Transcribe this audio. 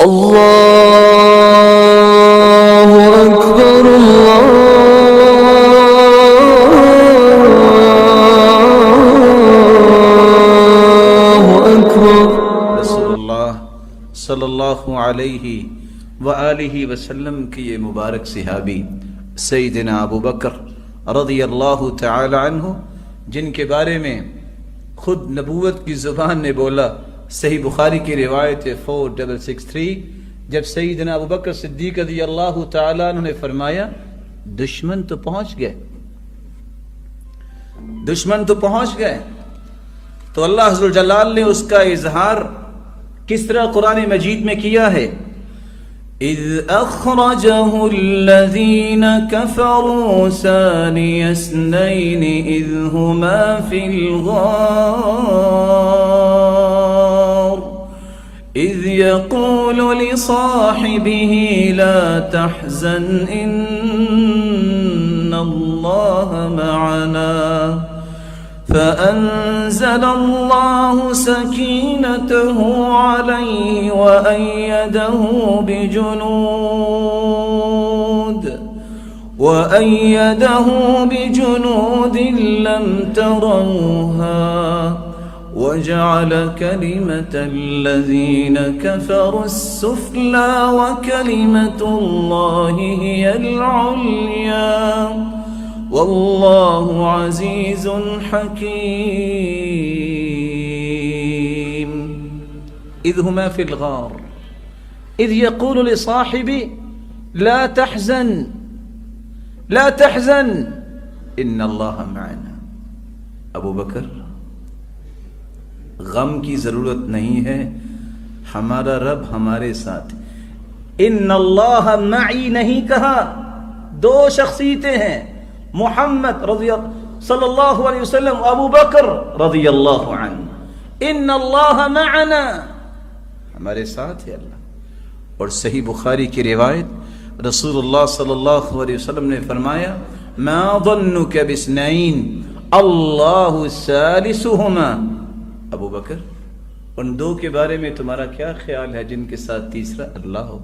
اللہ اکبر اللہ اکبر۔ رسول اللہ صلی اللہ علیہ وآلہ وسلم کی یہ مبارک صحابی سیدنا ابو بکر رضی اللہ تعالی عنہ، جن کے بارے میں خود نبوت کی زبان نے بولا، صحیح بخاری کی روایت 4663، جب سیدنا ابو بکر صدیق رضی اللہ تعالی عنہ نے فرمایا دشمن تو پہنچ گئے، دشمن تو پہنچ گئے، تو اللہ عز و جلال نے اس کا اظہار کس طرح قرآن مجید میں کیا ہے؟ اذ اخرجه الذين كفروا ثاني اثنين اذ هما في الغار اذ يقول لصاحبه لا تحزن ان الله معنا فأنزل الله سكينته عليه وأيده بجنود لم تروها وجعل كلمة الذين كفروا السفلى وكلمة الله هي العليا واللہ عزیز حکیم۔ اذ ہما فی الغار اذ یقول لصاحبی لا تحزن لا تحزن ان اللہ معنا۔ ابو بکر، غم کی ضرورت نہیں ہے، ہمارا رب ہمارے ساتھ۔ ان اللہ معی نہیں کہا، دو شخصیتیں ہیں، محمد صلی اللہ علیہ وسلم، ابو بکر رضی اللہ عنہ۔ ان اللہ معنا، ہمارے ساتھ ہے اللہ۔ اور صحیح بخاری کی روایت رسول اللہ صلی اللہ علیہ وسلم نے فرمایا ما ظنک باثنین اللہ ثالثہما۔ ابو بکر، ان دو کے بارے میں تمہارا کیا خیال ہے جن کے ساتھ تیسرا اللہ ہو؟